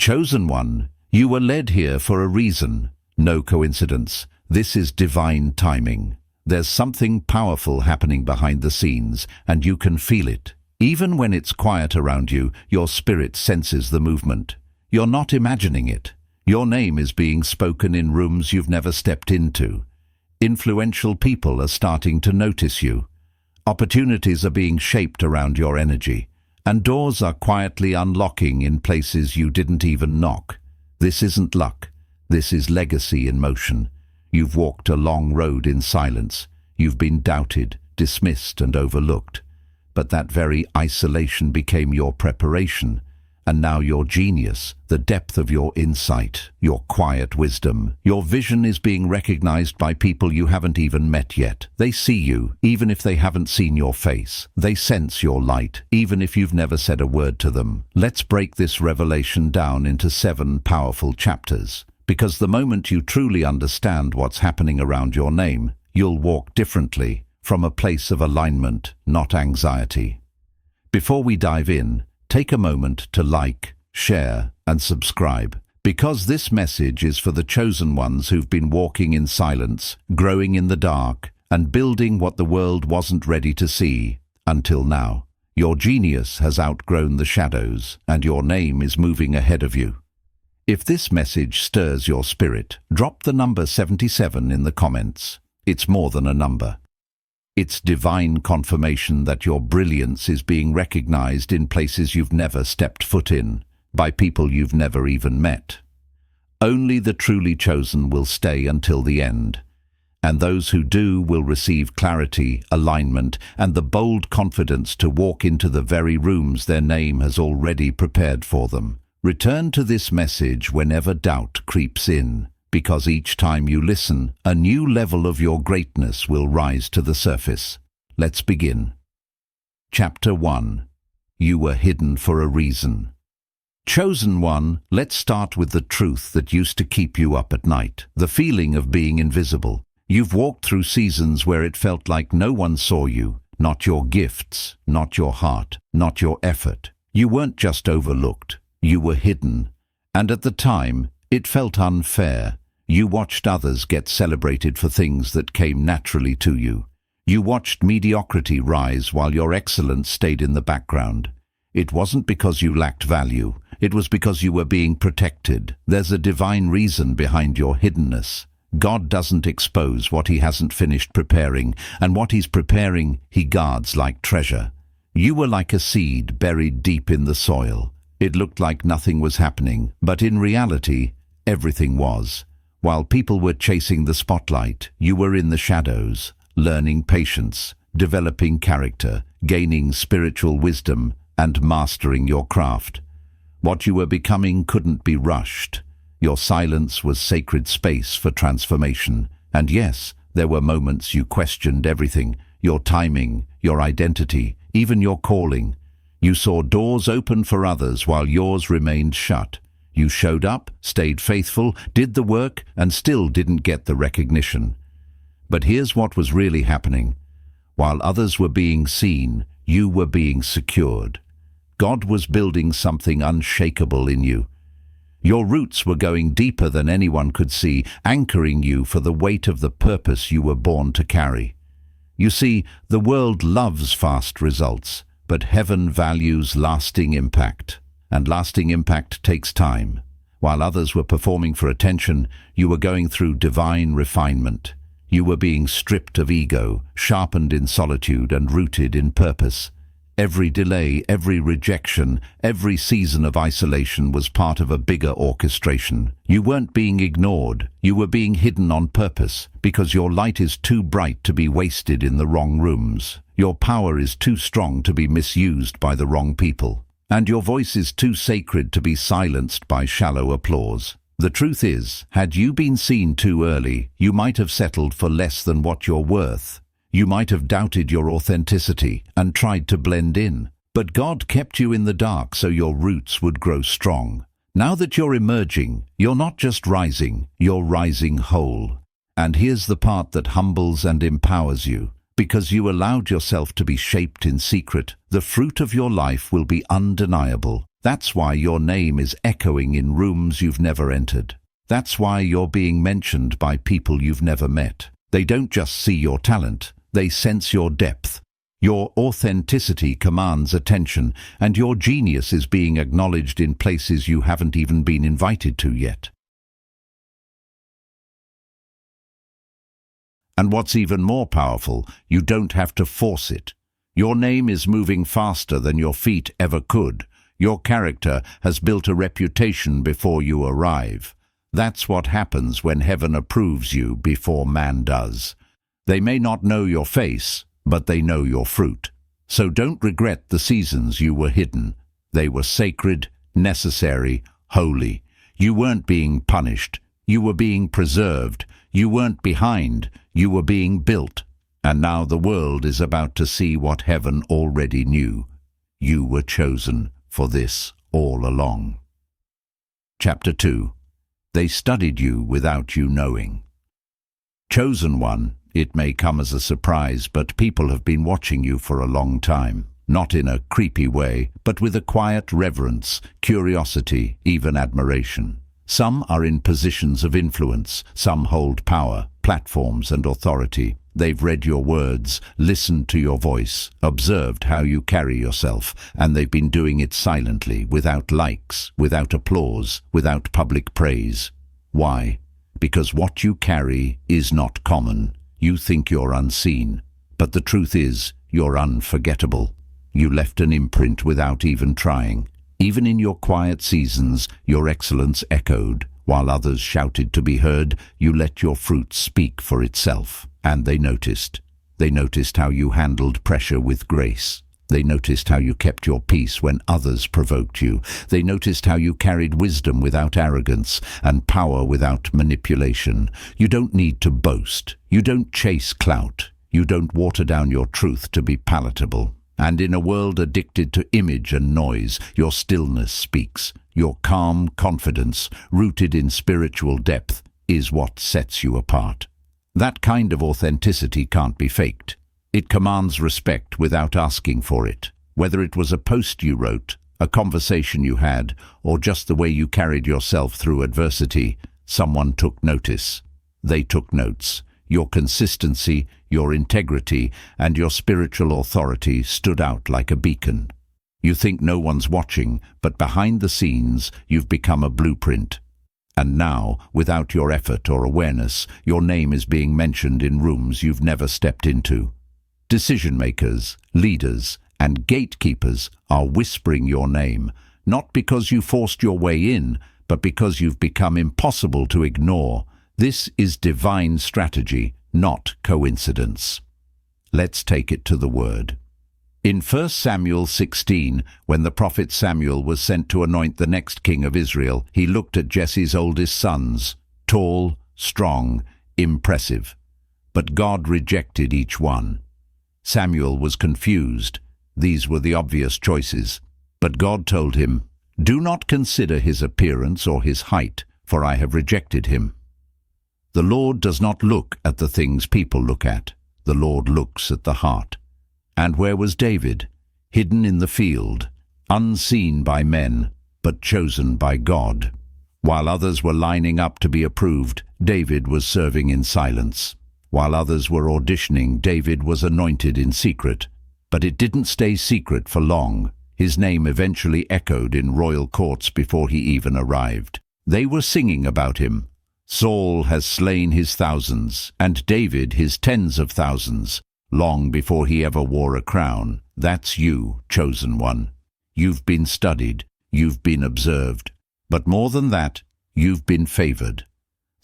Chosen one, you were led here for a reason. No coincidence. This is divine timing. There's something powerful happening behind the scenes, and you can feel it. Even when it's quiet around you, your spirit senses the movement. You're not imagining it. Your name is being spoken in rooms you've never stepped into. Influential people are starting to notice you. Opportunities are being shaped around your energy, and doors are quietly unlocking in places you didn't even knock. This isn't luck. This is legacy in motion. You've walked a long road in silence. You've been doubted, dismissed, and overlooked. But that very isolation became your preparation. And now your genius, the depth of your insight, your quiet wisdom, your vision is being recognized by people you haven't even met yet. They see you, even if they haven't seen your face. They sense your light, even if you've never said a word to them. Let's break this revelation down into 7 powerful chapters. Because the moment you truly understand what's happening around your name, you'll walk differently, from a place of alignment, not anxiety. Before we dive in, take a moment to like, share, and subscribe, because this message is for the chosen ones who've been walking in silence, growing in the dark, and building what the world wasn't ready to see until now. Your genius has outgrown the shadows, and your name is moving ahead of you. If this message stirs your spirit, drop the number 77 in the comments. It's more than a number. It's divine confirmation that your brilliance is being recognized in places you've never stepped foot in, by people you've never even met. Only the truly chosen will stay until the end, and those who do will receive clarity, alignment, and the bold confidence to walk into the very rooms their name has already prepared for them. Return to this message whenever doubt creeps in, because each time you listen, a new level of your greatness will rise to the surface. Let's begin. Chapter 1. You were hidden for a reason. Chosen one, let's start with the truth that used to keep you up at night, the feeling of being invisible. You've walked through seasons where it felt like no one saw you, not your gifts, not your heart, not your effort. You weren't just overlooked, you were hidden. And at the time, it felt unfair. You watched others get celebrated for things that came naturally to you. You watched mediocrity rise while your excellence stayed in the background. It wasn't because you lacked value. It was because you were being protected. There's a divine reason behind your hiddenness. God doesn't expose what he hasn't finished preparing, and what he's preparing, he guards like treasure. You were like a seed buried deep in the soil. It looked like nothing was happening, but in reality, everything was. While people were chasing the spotlight, you were in the shadows, learning patience, developing character, gaining spiritual wisdom, and mastering your craft. What you were becoming couldn't be rushed. Your silence was sacred space for transformation. And yes, there were moments you questioned everything, your timing, your identity, even your calling. You saw doors open for others while yours remained shut. You showed up, stayed faithful, did the work, and still didn't get the recognition. But here's what was really happening. While others were being seen, you were being secured. God was building something unshakable in you. Your roots were going deeper than anyone could see, anchoring you for the weight of the purpose you were born to carry. You see, the world loves fast results, but heaven values lasting impact. And lasting impact takes time. While others were performing for attention, you were going through divine refinement. You were being stripped of ego, sharpened in solitude, and rooted in purpose. Every delay, every rejection, every season of isolation was part of a bigger orchestration. You weren't being ignored, you were being hidden on purpose, because your light is too bright to be wasted in the wrong rooms. Your power is too strong to be misused by the wrong people. And your voice is too sacred to be silenced by shallow applause. The truth is, had you been seen too early, you might have settled for less than what you're worth. You might have doubted your authenticity and tried to blend in. But God kept you in the dark so your roots would grow strong. Now that you're emerging, you're not just rising, you're rising whole. And here's the part that humbles and empowers you. Because you allowed yourself to be shaped in secret, the fruit of your life will be undeniable. That's why your name is echoing in rooms you've never entered. That's why you're being mentioned by people you've never met. They don't just see your talent, they sense your depth. Your authenticity commands attention, and your genius is being acknowledged in places you haven't even been invited to yet. And what's even more powerful, you don't have to force it. Your name is moving faster than your feet ever could. Your character has built a reputation before you arrive. That's what happens when heaven approves you before man does. They may not know your face, but they know your fruit. So don't regret the seasons you were hidden. They were sacred, necessary, holy. You weren't being punished. You were being preserved. You weren't behind. You were being built. And now the world is about to see what heaven already knew. You were chosen for this all along. Chapter 2. They studied you without you knowing. Chosen one, it may come as a surprise, but people have been watching you for a long time. Not in a creepy way, but with a quiet reverence, curiosity, even admiration. Some are in positions of influence, some hold power, platforms and authority. They've read your words, listened to your voice, observed how you carry yourself, and they've been doing it silently, without likes, without applause, without public praise. Why? Because what you carry is not common. You think you're unseen, but the truth is, you're unforgettable. You left an imprint without even trying. Even in your quiet seasons, your excellence echoed. While others shouted to be heard, you let your fruit speak for itself. And they noticed. They noticed how you handled pressure with grace. They noticed how you kept your peace when others provoked you. They noticed how you carried wisdom without arrogance and power without manipulation. You don't need to boast. You don't chase clout. You don't water down your truth to be palatable. And in a world addicted to image and noise, your stillness speaks. Your calm confidence, rooted in spiritual depth, is what sets you apart. That kind of authenticity can't be faked. It commands respect without asking for it. Whether it was a post you wrote, a conversation you had, or just the way you carried yourself through adversity, someone took notice. They took notes. Your consistency, your integrity, and your spiritual authority stood out like a beacon. You think no one's watching, but behind the scenes, you've become a blueprint. And now, without your effort or awareness, your name is being mentioned in rooms you've never stepped into. Decision-makers, leaders, and gatekeepers are whispering your name, not because you forced your way in, but because you've become impossible to ignore. This is divine strategy, not coincidence. Let's take it to the Word. In 1 Samuel 16, when the prophet Samuel was sent to anoint the next king of Israel, he looked at Jesse's oldest sons, tall, strong, impressive. But God rejected each one. Samuel was confused. These were the obvious choices. But God told him, "Do not consider his appearance or his height, for I have rejected him." The Lord does not look at the things people look at. The Lord looks at the heart. And where was David? Hidden in the field, unseen by men, but chosen by God. While others were lining up to be approved, David was serving in silence. While others were auditioning, David was anointed in secret. But it didn't stay secret for long. His name eventually echoed in royal courts before he even arrived. They were singing about him. Saul has slain his thousands, and David his tens of thousands. Long before he ever wore a crown. That's you, chosen one. You've been studied, you've been observed. But more than that, you've been favored.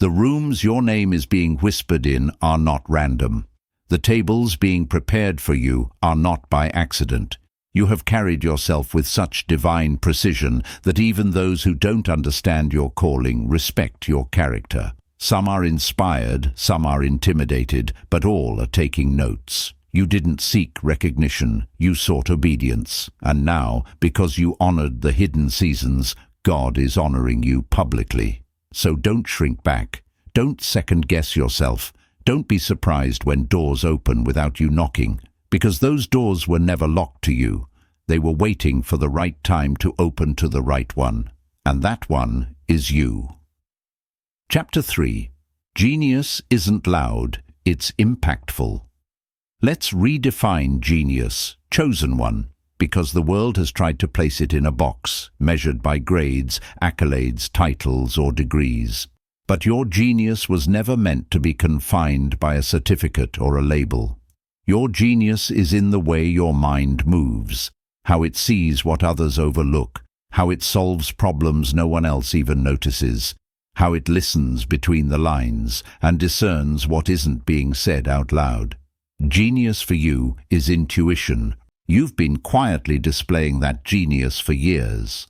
The rooms your name is being whispered in are not random. The tables being prepared for you are not by accident. You have carried yourself with such divine precision that even those who don't understand your calling respect your character. Some are inspired, some are intimidated, but all are taking notes. You didn't seek recognition, you sought obedience. And now, because you honored the hidden seasons, God is honoring you publicly. So don't shrink back. Don't second-guess yourself. Don't be surprised when doors open without you knocking, because those doors were never locked to you. They were waiting for the right time to open to the right one. And that one is you. Chapter 3. Genius isn't loud, it's impactful. Let's redefine genius, chosen one, because the world has tried to place it in a box, measured by grades, accolades, titles, or degrees. But your genius was never meant to be confined by a certificate or a label. Your genius is in the way your mind moves, how it sees what others overlook, how it solves problems no one else even notices, how it listens between the lines and discerns what isn't being said out loud. Genius for you is intuition. You've been quietly displaying that genius for years.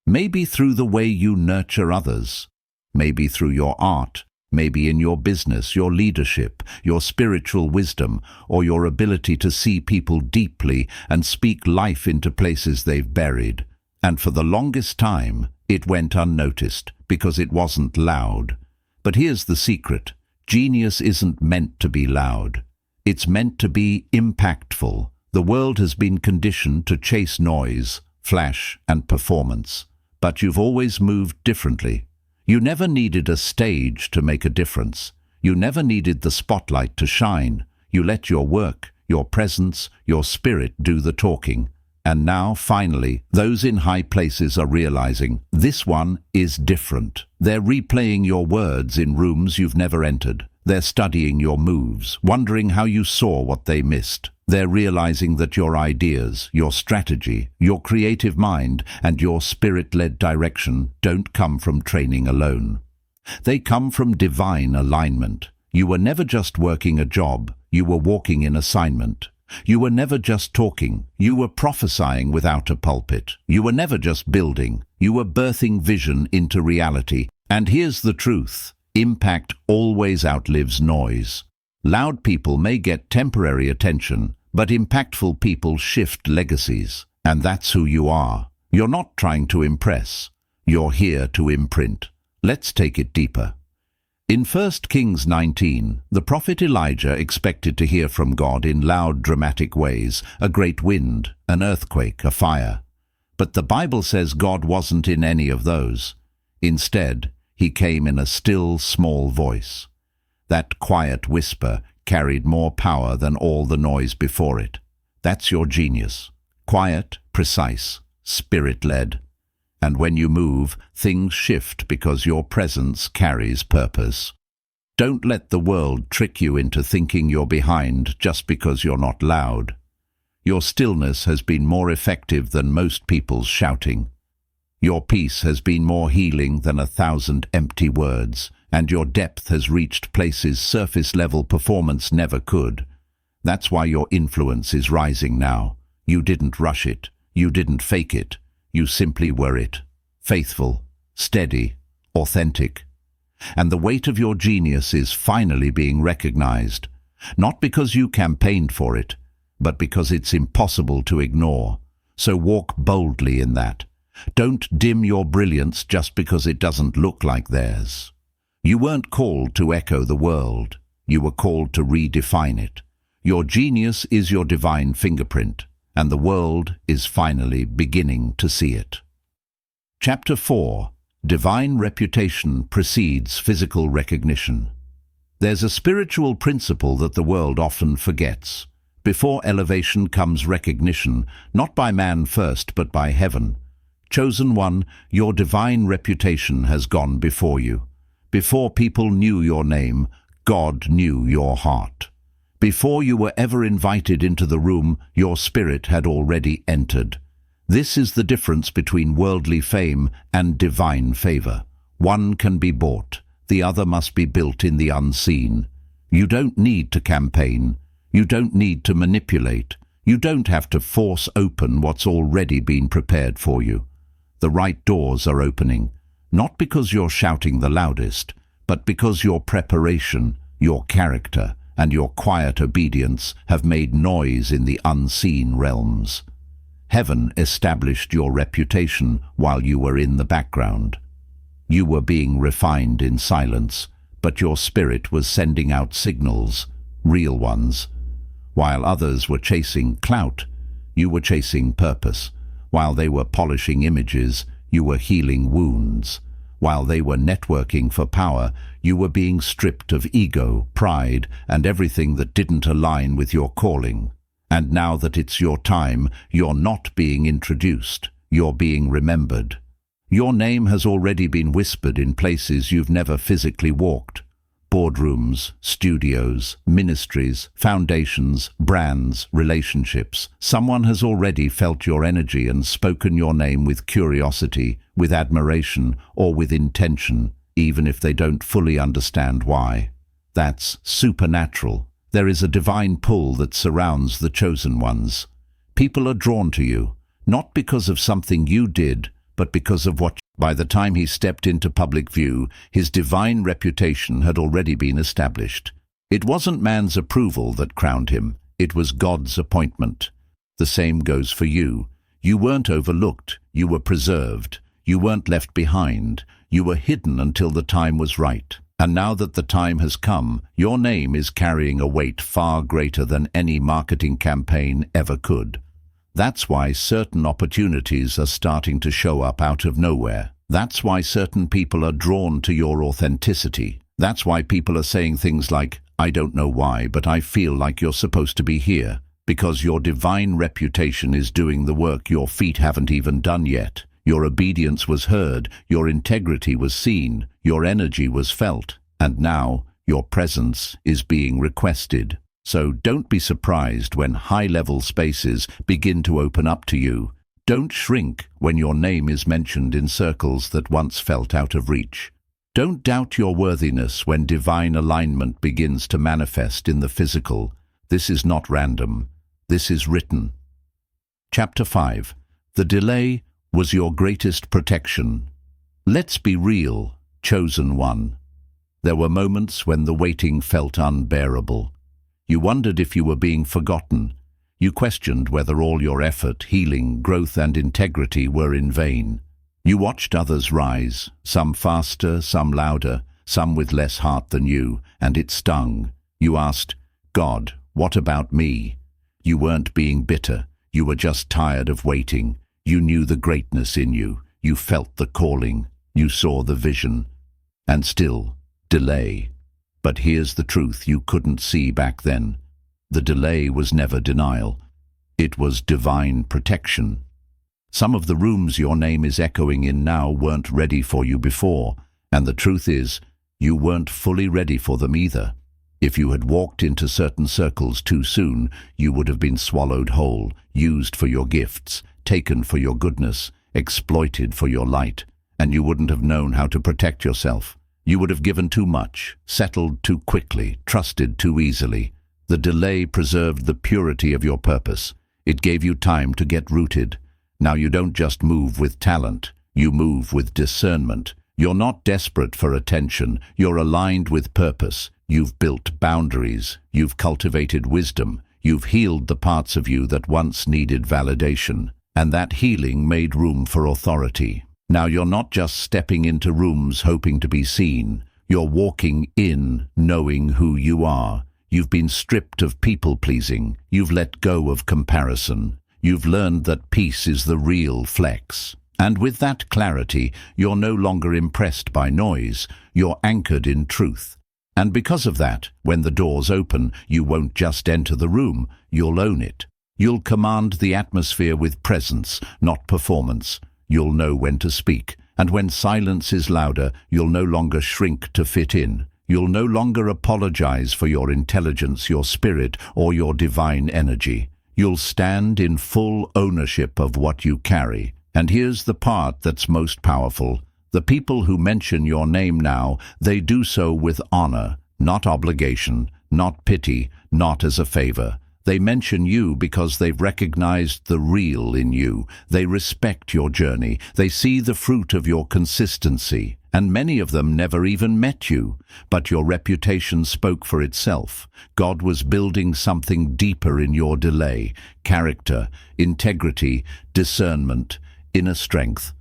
Maybe through the way you nurture others, maybe through your art, maybe in your business, your leadership, your spiritual wisdom, or your ability to see people deeply and speak life into places they've buried. And for the longest time, it went unnoticed because it wasn't loud. But here's the secret. Genius isn't meant to be loud. It's meant to be impactful. The world has been conditioned to chase noise, flash, and performance. But you've always moved differently. You never needed a stage to make a difference. You never needed the spotlight to shine. You let your work, your presence, your spirit do the talking. And now, finally, those in high places are realizing this one is different. They're replaying your words in rooms you've never entered. They're studying your moves, wondering how you saw what they missed. They're realizing that your ideas, your strategy, your creative mind, and your spirit-led direction don't come from training alone. They come from divine alignment. You were never just working a job, you were walking in assignment. You were never just talking, you were prophesying without a pulpit. You were never just building, you were birthing vision into reality. And here's the truth. Impact always outlives noise. Loud people may get temporary attention, but impactful people shift legacies. And that's who you are. You're not trying to impress. You're here to imprint. Let's take it deeper. In 1 Kings 19, the prophet Elijah expected to hear from God in loud, dramatic ways, a great wind, an earthquake, a fire. But the Bible says God wasn't in any of those. Instead, he came in a still, small voice. That quiet whisper carried more power than all the noise before it. That's your genius. Quiet, precise, spirit-led. And when you move, things shift because your presence carries purpose. Don't let the world trick you into thinking you're behind just because you're not loud. Your stillness has been more effective than most people's shouting. Your peace has been more healing than 1,000 empty words, and your depth has reached places surface-level performance never could. That's why your influence is rising now. You didn't rush it. You didn't fake it. You simply were it. Faithful, steady, authentic. And the weight of your genius is finally being recognized, not because you campaigned for it, but because it's impossible to ignore. So walk boldly in that. Don't dim your brilliance just because it doesn't look like theirs. You weren't called to echo the world. You were called to redefine it. Your genius is your divine fingerprint, and the world is finally beginning to see it. Chapter 4. Divine reputation precedes physical recognition. There's a spiritual principle that the world often forgets. Before elevation comes recognition, not by man first, but by heaven. Chosen one, your divine reputation has gone before you. Before people knew your name, God knew your heart. Before you were ever invited into the room, your spirit had already entered. This is the difference between worldly fame and divine favor. One can be bought, the other must be built in the unseen. You don't need to campaign. You don't need to manipulate. You don't have to force open what's already been prepared for you. The right doors are opening, not because you're shouting the loudest, but because your preparation, your character, and your quiet obedience have made noise in the unseen realms. Heaven established your reputation while you were in the background. You were being refined in silence, but your spirit was sending out signals, real ones. While others were chasing clout, you were chasing purpose. While they were polishing images, you were healing wounds. While they were networking for power, you were being stripped of ego, pride, and everything that didn't align with your calling. And now that it's your time, you're not being introduced, you're being remembered. Your name has already been whispered in places you've never physically walked. Boardrooms, studios, ministries, foundations, brands, relationships. Someone has already felt your energy and spoken your name with curiosity, with admiration, or with intention, even if they don't fully understand why. That's supernatural. There is a divine pull that surrounds the chosen ones. People are drawn to you, not because of something you did, but because of what. By the time he stepped into public view, his divine reputation had already been established. It wasn't man's approval that crowned him, it was God's appointment. The same goes for you. You weren't overlooked, you were preserved. You weren't left behind, you were hidden until the time was right. And now that the time has come, your name is carrying a weight far greater than any marketing campaign ever could. That's why certain opportunities are starting to show up out of nowhere. That's why certain people are drawn to your authenticity. That's why people are saying things like, "I don't know why, but I feel like you're supposed to be here." Because your divine reputation is doing the work your feet haven't even done yet. Your obedience was heard, your integrity was seen, your energy was felt, and now your presence is being requested. So don't be surprised when high-level spaces begin to open up to you. Don't shrink when your name is mentioned in circles that once felt out of reach. Don't doubt your worthiness when divine alignment begins to manifest in the physical. This is not random. This is written. Chapter 5. The delay was your greatest protection. Let's be real, chosen one. There were moments when the waiting felt unbearable. You wondered if you were being forgotten. You questioned whether all your effort, healing, growth, and integrity were in vain. You watched others rise, some faster, some louder, some with less heart than you, and it stung. You asked, "God, what about me?" You weren't being bitter. You were just tired of waiting. You knew the greatness in you. You felt the calling. You saw the vision. And still, delay. But here's the truth you couldn't see back then. The delay was never denial. It was divine protection. Some of the rooms your name is echoing in now weren't ready for you before, and the truth is, you weren't fully ready for them either. If you had walked into certain circles too soon, you would have been swallowed whole, used for your gifts, taken for your goodness, exploited for your light, and you wouldn't have known how to protect yourself. You would have given too much, settled too quickly, trusted too easily. The delay preserved the purity of your purpose. It gave you time to get rooted. Now you don't just move with talent, you move with discernment. You're not desperate for attention, you're aligned with purpose. You've built boundaries, you've cultivated wisdom, you've healed the parts of you that once needed validation, and that healing made room for authority. Now you're not just stepping into rooms hoping to be seen, you're walking in knowing who you are. You've been stripped of people-pleasing, you've let go of comparison, you've learned that peace is the real flex. And with that clarity, you're no longer impressed by noise, you're anchored in truth. And because of that, when the doors open, you won't just enter the room, you'll own it. You'll command the atmosphere with presence, not performance. You'll know when to speak, and when silence is louder, you'll no longer shrink to fit in. You'll no longer apologize for your intelligence, your spirit, or your divine energy. You'll stand in full ownership of what you carry. And here's the part that's most powerful. The people who mention your name now, they do so with honor, not obligation, not pity, not as a favor. They mention you because they've recognized the real in you. They respect your journey. They see the fruit of your consistency. And many of them never even met you. But your reputation spoke for itself. God was building something deeper in your delay. Character, integrity, discernment, inner strength.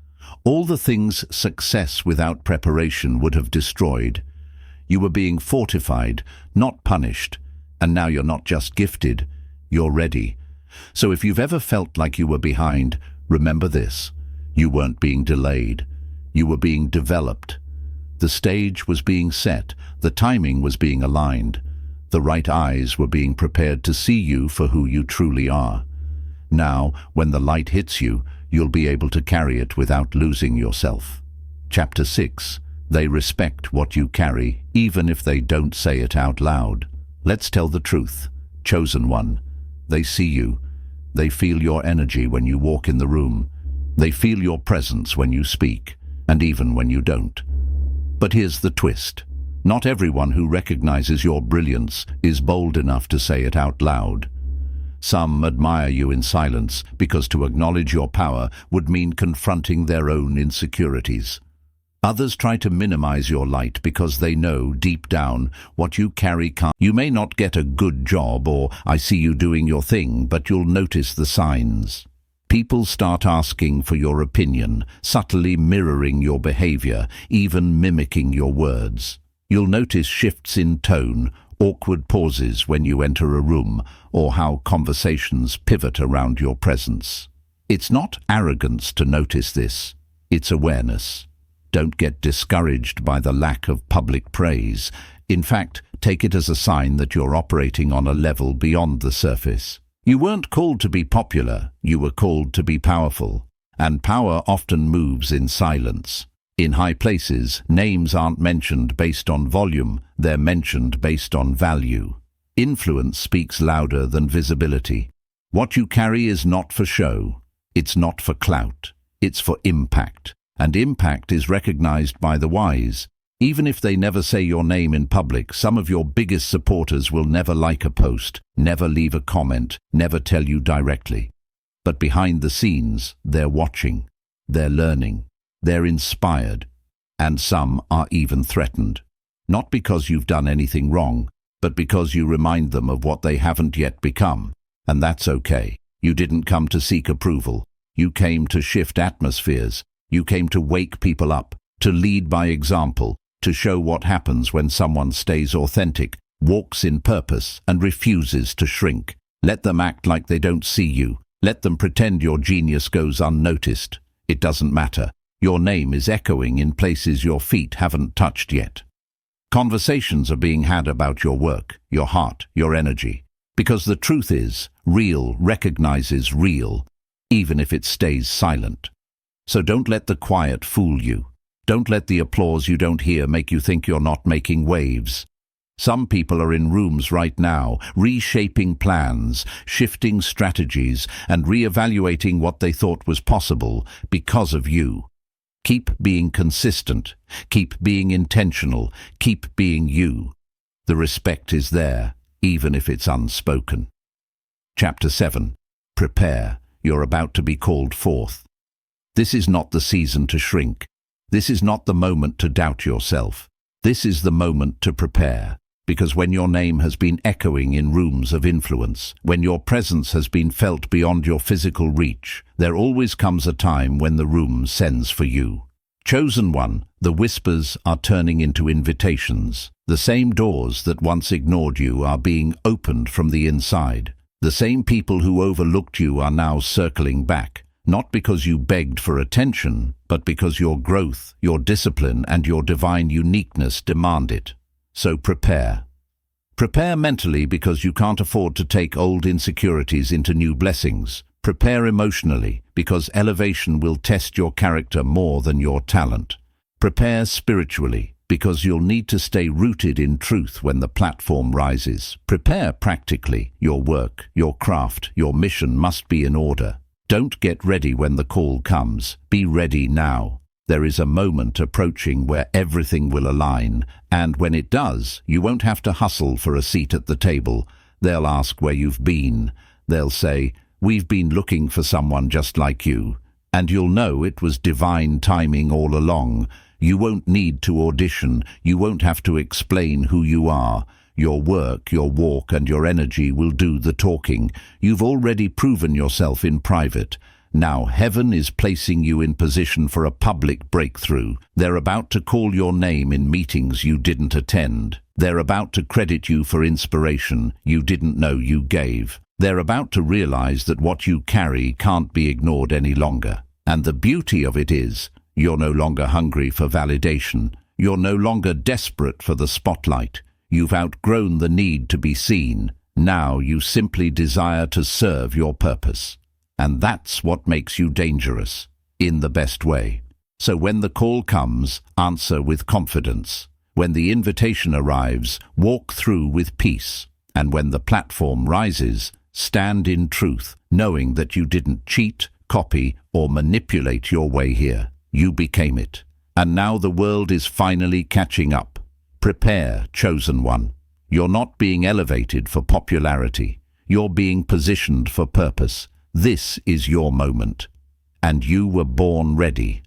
All the things success without preparation would have destroyed. You were being fortified, not punished. And now you're not just gifted, you're ready. So if you've ever felt like you were behind, remember this. You weren't being delayed. You were being developed. The stage was being set. The timing was being aligned. The right eyes were being prepared to see you for who you truly are. Now, when the light hits you, you'll be able to carry it without losing yourself. Chapter 6. They respect what you carry, even if they don't say it out loud. Let's tell the truth. Chosen one. They see you. They feel your energy when you walk in the room. They feel your presence when you speak, and even when you don't. But here's the twist. Not everyone who recognizes your brilliance is bold enough to say it out loud. Some admire you in silence because to acknowledge your power would mean confronting their own insecurities. Others try to minimize your light because they know, deep down, what you carry can't. You may not get a good job or I see you doing your thing, but you'll notice the signs. People start asking for your opinion, subtly mirroring your behavior, even mimicking your words. You'll notice shifts in tone, awkward pauses when you enter a room, or how conversations pivot around your presence. It's not arrogance to notice this, it's awareness. Don't get discouraged by the lack of public praise. In fact, take it as a sign that you're operating on a level beyond the surface. You weren't called to be popular, you were called to be powerful. And power often moves in silence. In high places, names aren't mentioned based on volume, they're mentioned based on value. Influence speaks louder than visibility. What you carry is not for show. It's not for clout. It's for impact. And impact is recognized by the wise. Even if they never say your name in public, some of your biggest supporters will never like a post, never leave a comment, never tell you directly. But behind the scenes, they're watching, they're learning, they're inspired, and some are even threatened. Not because you've done anything wrong, but because you remind them of what they haven't yet become. And that's okay. You didn't come to seek approval. You came to shift atmospheres. You came to wake people up, to lead by example, to show what happens when someone stays authentic, walks in purpose, and refuses to shrink. Let them act like they don't see you. Let them pretend your genius goes unnoticed. It doesn't matter. Your name is echoing in places your feet haven't touched yet. Conversations are being had about your work, your heart, your energy. Because the truth is, real recognizes real, even if it stays silent. So don't let the quiet fool you. Don't let the applause you don't hear make you think you're not making waves. Some people are in rooms right now, reshaping plans, shifting strategies, and reevaluating what they thought was possible because of you. Keep being consistent. Keep being intentional. Keep being you. The respect is there, even if it's unspoken. Chapter 7. Prepare. You're about to be called forth. This is not the season to shrink. This is not the moment to doubt yourself. This is the moment to prepare. Because when your name has been echoing in rooms of influence, when your presence has been felt beyond your physical reach, there always comes a time when the room sends for you. Chosen one, the whispers are turning into invitations. The same doors that once ignored you are being opened from the inside. The same people who overlooked you are now circling back. Not because you begged for attention, but because your growth, your discipline, and your divine uniqueness demand it. So prepare. Prepare mentally because you can't afford to take old insecurities into new blessings. Prepare emotionally because elevation will test your character more than your talent. Prepare spiritually because you'll need to stay rooted in truth when the platform rises. Prepare practically. Your work, your craft, your mission must be in order. Don't get ready when the call comes. Be ready now. There is a moment approaching where everything will align, and when it does, you won't have to hustle for a seat at the table. They'll ask where you've been. They'll say, "We've been looking for someone just like you." And you'll know it was divine timing all along. You won't need to audition. You won't have to explain who you are. Your work, your walk, and your energy will do the talking. You've already proven yourself in private. Now heaven is placing you in position for a public breakthrough. They're about to call your name in meetings you didn't attend. They're about to credit you for inspiration you didn't know you gave. They're about to realize that what you carry can't be ignored any longer. And the beauty of it is, you're no longer hungry for validation. You're no longer desperate for the spotlight. You've outgrown the need to be seen. Now you simply desire to serve your purpose. And that's what makes you dangerous, in the best way. So when the call comes, answer with confidence. When the invitation arrives, walk through with peace. And when the platform rises, stand in truth, knowing that you didn't cheat, copy, or manipulate your way here. You became it. And now the world is finally catching up. Prepare, chosen one. You're not being elevated for popularity. You're being positioned for purpose. This is your moment. And you were born ready.